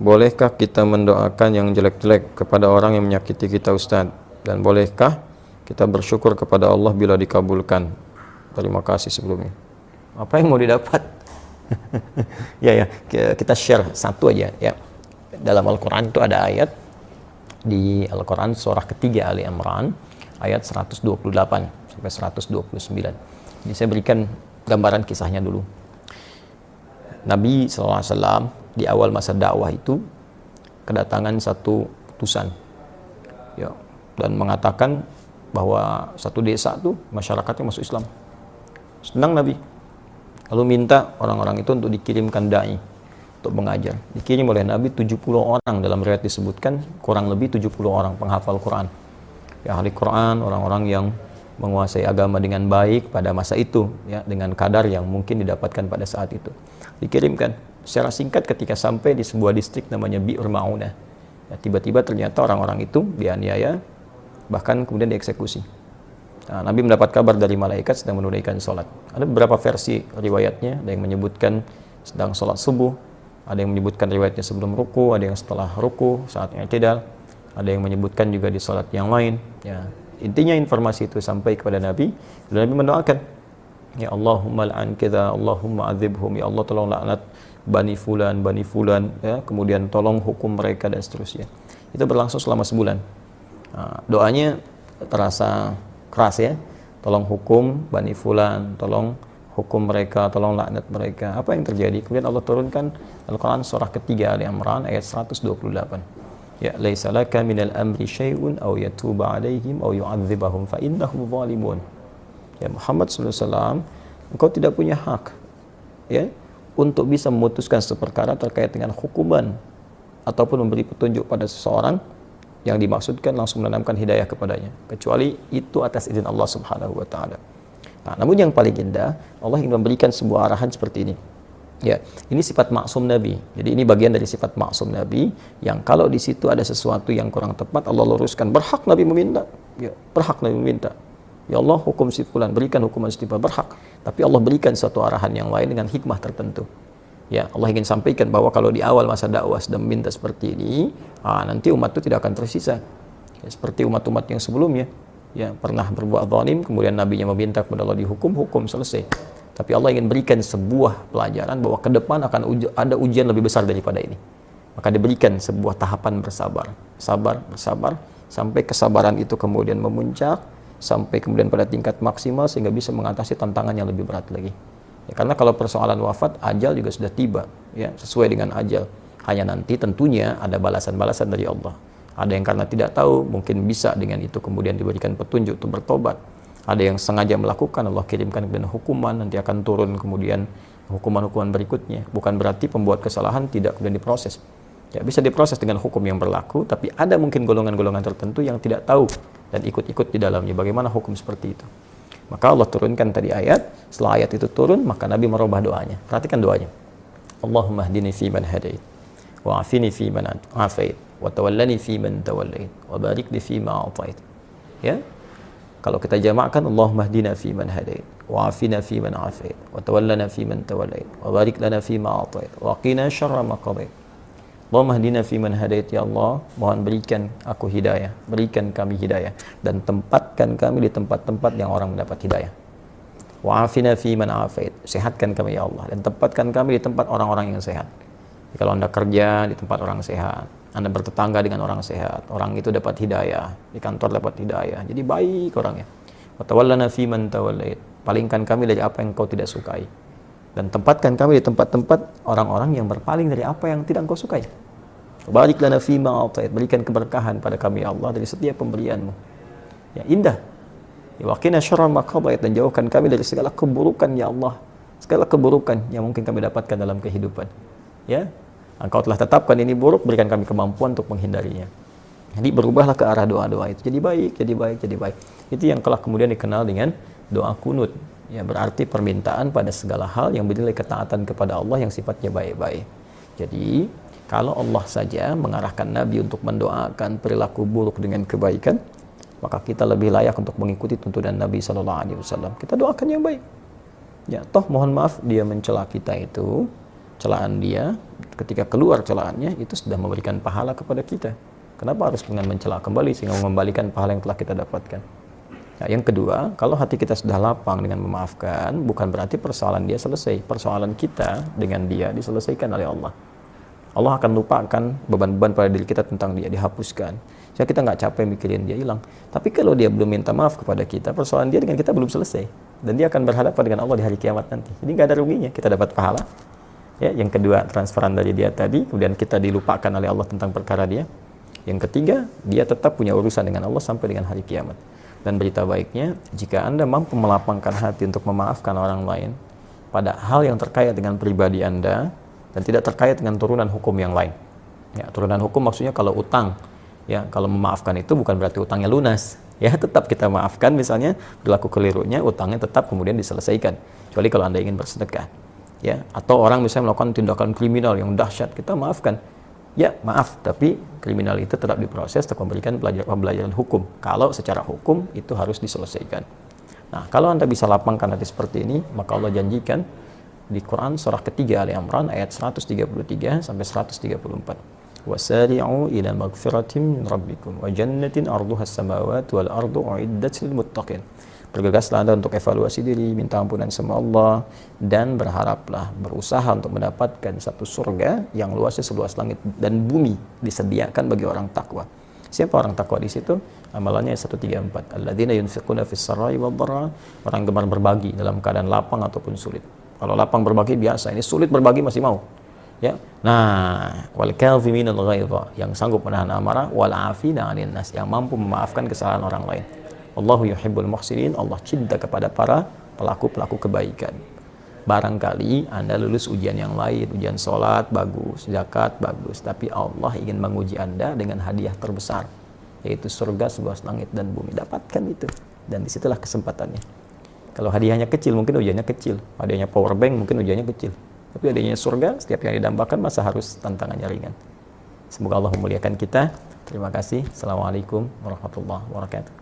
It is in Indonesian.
bolehkah kita mendoakan yang jelek-jelek kepada orang yang menyakiti kita, Ustaz? Dan bolehkah kita bersyukur kepada Allah bila dikabulkan? Terima kasih sebelumnya. Apa yang mau didapat? Ya, kita share satu aja ya. Dalam Al-Quran itu ada ayat di Al-Quran surah ketiga Ali Imran ayat 128 sampai 129. Jadi saya berikan gambaran kisahnya dulu. Nabi SAW di awal masa dakwah itu kedatangan satu utusan ya, dan mengatakan bahwa satu desa tuh masyarakatnya masuk Islam. Senang Nabi, lalu minta orang-orang itu untuk dikirimkan dai untuk mengajar. Dikirim oleh Nabi 70 orang, dalam riwayat disebutkan kurang lebih 70 orang penghafal Quran ya, ahli Quran, orang-orang yang menguasai agama dengan baik pada masa itu ya, dengan kadar yang mungkin didapatkan pada saat itu. Dikirimkan secara singkat. Ketika sampai di sebuah distrik namanya Bi'r Ma'unah ya, tiba-tiba ternyata orang-orang itu dianiaya, bahkan kemudian dieksekusi. Nah, Nabi mendapat kabar dari malaikat sedang menunaikan sholat. Ada beberapa versi riwayatnya, ada yang menyebutkan sedang sholat subuh, ada yang menyebutkan riwayatnya sebelum ruku, ada yang setelah ruku saat i'tidal, ada yang menyebutkan juga di sholat yang lain ya. Intinya informasi itu sampai kepada Nabi, dan Nabi mendoakan, ya Allahumma la'an kita, Allahumma adzibhum, ya Allah tolong laknat Bani Fulan ya, kemudian tolong hukum mereka dan seterusnya. Itu berlangsung selama sebulan. Nah, doanya terasa keras ya, tolong hukum Bani Fulan, tolong hukum mereka, tolong laknat mereka. Apa yang terjadi? Kemudian Allah turunkan Al-Quran surah ketiga Ali Imran ayat 128. Ya laisa laka minal amri syai'un aw yatuba 'alaihim aw yu'adzibahum fa innahum zalimun. Ya Muhammad sallallahu alaihi wasallam, engkau tidak punya hak ya untuk bisa memutuskan seperkara terkait dengan hukuman ataupun memberi petunjuk pada seseorang yang dimaksudkan langsung menanamkan hidayah kepadanya, kecuali itu atas izin Allah Subhanahu wa taala. Nah, namun yang paling indah, Allah ingin memberikan sebuah arahan seperti ini. Ya, ini sifat maksum Nabi. Jadi ini bagian dari sifat maksum Nabi yang kalau di situ ada sesuatu yang kurang tepat, Allah luruskan. Berhak Nabi meminta. Ya, berhak Nabi meminta. Ya Allah, hukum si fulan, berikan hukuman si fulan, berhak. Tapi Allah berikan suatu arahan yang lain dengan hikmah tertentu. Ya, Allah ingin sampaikan bahwa kalau di awal masa dakwah sedang minta seperti ini, nanti umat itu tidak akan tersisa. Ya, seperti umat-umat yang sebelumnya. Ya, pernah berbuat zalim, kemudian Nabinya meminta kepada Allah dihukum, hukum selesai. Tapi Allah ingin berikan sebuah pelajaran bahwa ke depan akan ada ujian lebih besar daripada ini. Maka diberikan sebuah tahapan bersabar, bersabar, sampai kesabaran itu kemudian memuncak, sampai kemudian pada tingkat maksimal sehingga bisa mengatasi tantangan yang lebih berat lagi. Ya, karena kalau persoalan wafat, ajal juga sudah tiba, ya, sesuai dengan ajal. Hanya nanti tentunya ada balasan-balasan dari Allah. Ada yang karena tidak tahu, mungkin bisa dengan itu kemudian diberikan petunjuk untuk bertobat. Ada yang sengaja melakukan, Allah kirimkan kemudian hukuman, nanti akan turun kemudian hukuman-hukuman berikutnya. Bukan berarti pembuat kesalahan tidak kemudian diproses. Ya, bisa diproses dengan hukum yang berlaku, tapi ada mungkin golongan-golongan tertentu yang tidak tahu dan ikut-ikut di dalamnya. Bagaimana hukum seperti itu? Maka Allah turunkan tadi ayat, setelah ayat itu turun, maka Nabi merubah doanya. Perhatikan doanya. Allahumma hdini fi man hadait, wa afini fi man afait, wa tawallani fi man tawallait, wa barik li fi ma atait. Ya. Kalau kita jamakkan, Allahumma hdina fi man hadait, wa afina fi man afait, wa tawallana fi man tawallait, wa barik lana fi ma atait, wa qina syarra ma qadait. Allahumma hdina fi man hadait, ya Allah, mohon berikan aku hidayah, berikan kami hidayah, dan tempatkan kami di tempat-tempat yang orang mendapat hidayah. Wa afina fi man afait, sehatkan kami ya Allah, dan tempatkan kami di tempat orang-orang yang sehat. Jadi, kalau Anda kerja di tempat orang sehat, Anda bertetangga dengan orang sehat, orang itu dapat hidayah, di kantor dapat hidayah, jadi baik orangnya. Wa tawallana fi man tawallait, palingkan kami dari apa yang Kau tidak sukai, dan tempatkan kami di tempat-tempat orang-orang yang berpaling dari apa yang tidak Engkau sukai. Barik lana fi ma atait, berikan keberkahan pada kami ya Allah dari setiap pemberian-Mu. Ya, indah. Ya, wa qina syarra ma qadait, dan jauhkan kami dari segala keburukan ya Allah, segala keburukan yang mungkin kami dapatkan dalam kehidupan. Ya, Engkau telah tetapkan ini buruk, berikan kami kemampuan untuk menghindarinya. Jadi berubahlah ke arah doa-doa itu, jadi baik, jadi baik, jadi baik. Itu yang telah kemudian dikenal dengan doa kunut. Ya, berarti permintaan pada segala hal yang bernilai ketaatan kepada Allah yang sifatnya baik-baik. Jadi kalau Allah saja mengarahkan Nabi untuk mendoakan perilaku buruk dengan kebaikan, maka kita lebih layak untuk mengikuti tuntunan Nabi SAW. Kita doakan yang baik. Ya, toh mohon maaf dia mencela kita itu, celaan dia, ketika keluar celaannya itu sudah memberikan pahala kepada kita. Kenapa harus dengan mencela kembali sehingga mengembalikan pahala yang telah kita dapatkan? Nah, yang kedua, kalau hati kita sudah lapang dengan memaafkan, bukan berarti persoalan dia selesai. Persoalan kita dengan dia diselesaikan oleh Allah. Allah akan lupakan beban-beban pada diri kita tentang dia, dihapuskan. Jadi kita nggak capek mikirin dia hilang. Tapi kalau dia belum minta maaf kepada kita, persoalan dia dengan kita belum selesai. Dan dia akan berhadapan dengan Allah di hari kiamat nanti. Jadi nggak ada ruginya, kita dapat pahala. Ya, yang kedua, transferan dari dia tadi, kemudian kita dilupakan oleh Allah tentang perkara dia. Yang ketiga, dia tetap punya urusan dengan Allah sampai dengan hari kiamat. Dan berita baiknya, jika Anda mampu melapangkan hati untuk memaafkan orang lain pada hal yang terkait dengan pribadi Anda, dan tidak terkait dengan turunan hukum yang lain. Ya, turunan hukum maksudnya kalau utang, ya, kalau memaafkan itu bukan berarti utangnya lunas. Ya, tetap kita maafkan, misalnya berlaku kelirunya, utangnya tetap kemudian diselesaikan. Kecuali kalau Anda ingin bersedekah. Ya, atau orang misalnya melakukan tindakan kriminal yang dahsyat, kita maafkan. Ya, maaf, tapi kriminal itu tetap diproses untuk memberikan pembelajaran hukum. Kalau secara hukum itu harus diselesaikan. Nah, kalau Anda bisa lapangkan hati seperti ini, maka Allah janjikan di Quran surah ketiga Ali Imran ayat 133 sampai 134. Wasari'u ila magfiratin min rabbikum wa jannatin 'arduha as-samawati wal ardu uiddat lil muttaqin. Bergegaslah Anda untuk evaluasi diri, minta ampunan sama Allah, dan berharaplah, berusaha untuk mendapatkan satu surga yang luasnya seluas langit dan bumi, disediakan bagi orang takwa. Siapa orang takwa di situ? Amalannya 134. Alladzina yunfiquna fis sarai wad dharra, orang gemar berbagi dalam keadaan lapang ataupun sulit. Kalau lapang berbagi biasa, ini sulit berbagi masih mau. Ya. Nah, wal kadhiminal ghaidha, yang sanggup menahan amarah, wal 'afina 'anil nas, yang mampu memaafkan kesalahan orang lain. Allahu yuhibbul muhsinin, Allah cinta kepada para pelaku-pelaku kebaikan. Barangkali Anda lulus ujian yang lain, ujian sholat bagus, zakat bagus, tapi Allah ingin menguji Anda dengan hadiah terbesar, yaitu surga seluas langit dan bumi. Dapatkan itu, dan disitulah kesempatannya. Kalau hadiahnya kecil, mungkin ujiannya kecil. Hadiahnya power bank, mungkin ujiannya kecil. Tapi hadiahnya surga, setiap yang didambakan, masa harus tantangannya ringan. Semoga Allah memuliakan kita. Terima kasih. Assalamualaikum warahmatullahi wabarakatuh.